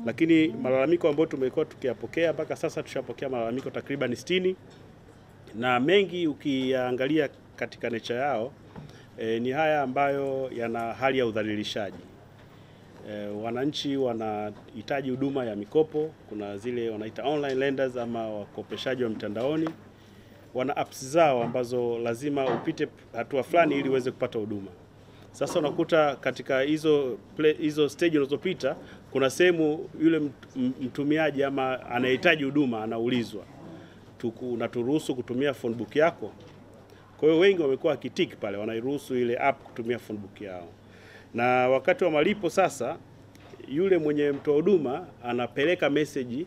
Lakini malalamiko ambayo tumekuwa tukiyapokea mpaka sasa, tushapokea malalamiko takriban 60, na mengi ukiangalia katika nature yao ni haya ambayo yana hali ya udhalilishaji. Wananchi wanahitaji huduma ya mikopo. Kuna zile wanaita online lenders ama wakopeshaji wa mtandaoni, wana apps zao ambazo lazima upite hatua fulani ili uweze kupata huduma. Sasa unakuta katika hizo stage unazopita, kuna sehemu yule mtumiaji ama anahitaji huduma anaulizwa, unaturuhusu kutumia phone book yako? Kwa hiyo wengi wamekuwa kitiki pale, wanairuhusu ile app kutumia phone book yao. Na wakati wa malipo sasa, yule mwenye mtoa huduma anapeleka message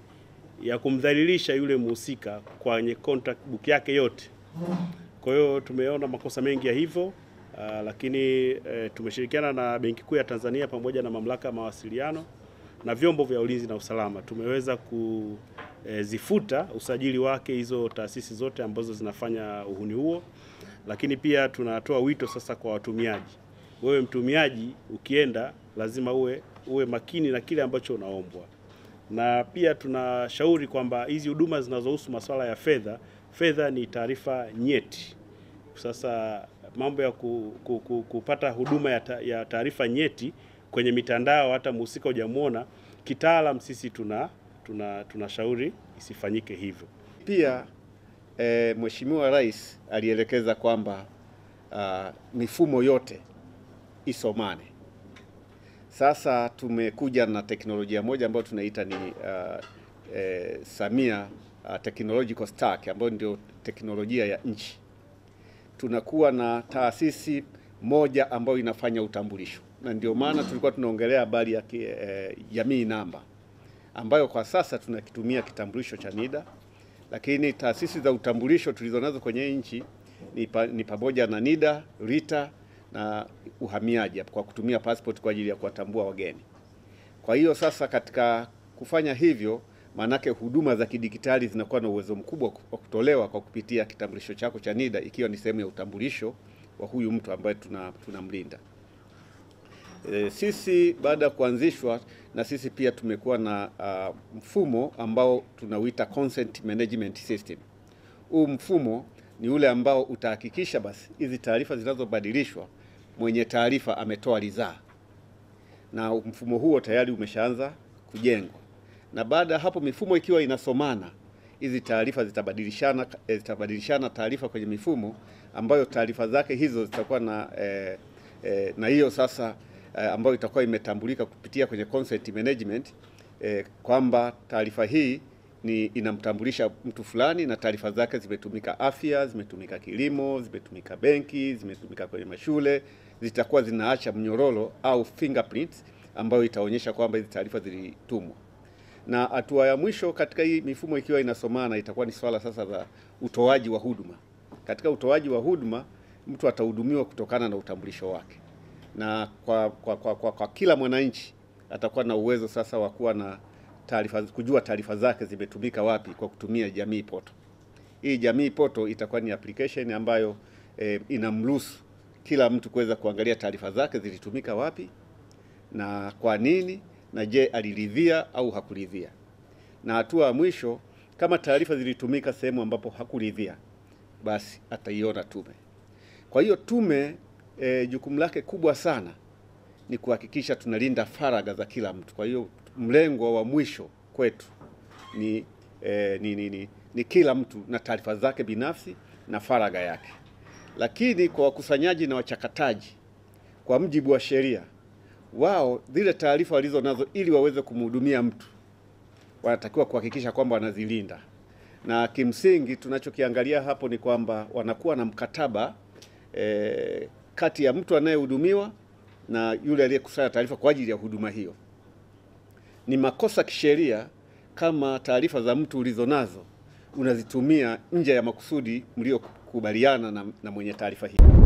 ya kumdhalilisha yule mhusika kwenye contact book yake yote. Kwa hiyo tumeona makosa mengi ya hivyo, lakini tumeshirikiana na Benki Kuu ya Tanzania pamoja na Mamlaka ya Mawasiliano na vyombo vya ulinzi na usalama, tumeweza kuzifuta usajili wake hizo taasisi zote ambazo zinafanya uhuni huo. Lakini pia tunatoa wito sasa kwa watumiaji, wewe mtumiaji ukienda lazima uwe makini na kile ambacho unaombwa. Na pia tunashauri kwamba hizi huduma zinazohusu masuala ya fedha ni taarifa nyeti. Sasa mambo ya kupata huduma ya taarifa nyeti kwenye mitandao, hata mhusika hujamuona, kitaalam sisi tunashauri isifanyike hivyo. Pia Mheshimiwa Rais alielekeza kwamba mifumo yote isomane. Sasa tumekuja na teknolojia moja ambayo tunaita ni Samia Technological Stack, ambayo ndio teknolojia ya nchi. Tunakuwa na taasisi moja ambayo inafanya utambulisho, na ndio maana tulikuwa tunaongelea habari ya jamii namba, ambayo kwa sasa tunakitumia kitambulisho cha NIDA. Lakini taasisi za utambulisho tulizonazo kwenye nchi ni pamoja na NIDA, RITA na uhamiaji kwa kutumia passport kwa ajili ya kuwatambua wageni. Kwa hiyo sasa katika kufanya hivyo, manake huduma za kidijitali zinakuwa na uwezo mkubwa wa kutolewa kwa kupitia kitambulisho chako cha NIDA, ikiwa ni sehemu ya utambulisho wa huyu mtu ambaye tunamlinda. Sisi baada ya kuanzishwa, na sisi pia tumekuwa na mfumo ambao tunauita Consent Management System. Huu mfumo ni ule ambao utahakikisha basi hizi taarifa zinazobadilishwa mwenye taarifa ametoa ridhaa, na mfumo huo tayari umeshaanza kujengwa. Na baada hapo mifumo ikiwa inasomana, hizi taarifa zitabadilishana taarifa kwenye mifumo ambayo taarifa zake hizo zitakuwa na hiyo sasa ambayo itakuwa imetambulika kupitia kwenye consent management, kwamba taarifa hii inamtambulisha mtu fulani na taarifa zake zimetumika afya, zimetumika kilimo, zimetumika benki, zimetumika kwenye mashule, zitakuwa zinaacha mnyororo au fingerprints ambayo itaonyesha kwamba hizi taarifa zilitumwa. Na hatua ya mwisho katika hii mifumo ikiwa inasomana, itakuwa ni swala sasa za utoaji wa huduma. Katika utoaji wa huduma, mtu atahudumiwa kutokana na utambulisho wake, na kwa kila mwananchi atakuwa na uwezo sasa wa kuwa na taarifa, kujua taarifa zake zimetumika wapi kwa kutumia Jamii Portal. Hii Jamii Portal itakuwa ni application ambayo inamruhusu kila mtu kuweza kuangalia taarifa zake zilitumika wapi na kwa nini, na je aliridhia au hakuridhia. Na hatua ya mwisho, kama taarifa zilitumika sehemu ambapo hakuridhia, basi ataiona tume. Kwa hiyo tume jukumu lake kubwa sana ni kuhakikisha tunalinda faragha za kila mtu. Kwa hiyo mlengo wa mwisho kwetu ni kila mtu na taarifa zake binafsi na faragha yake. Lakini kwa wakusanyaji na wachakataji, kwa mujibu wa sheria, wao zile taarifa walizo nazo ili waweze kumhudumia mtu, wanatakiwa kuhakikisha kwamba wanazilinda. Na kimsingi tunachokiangalia hapo ni kwamba wanakuwa na mkataba kati ya mtu anayehudumiwa na yule aliyekusanya taarifa kwa ajili ya huduma hiyo. Ni makosa kisheria kama taarifa za mtu ulizonazo unazitumia nje ya makusudi mliokubaliana na mwenye taarifa hiyo.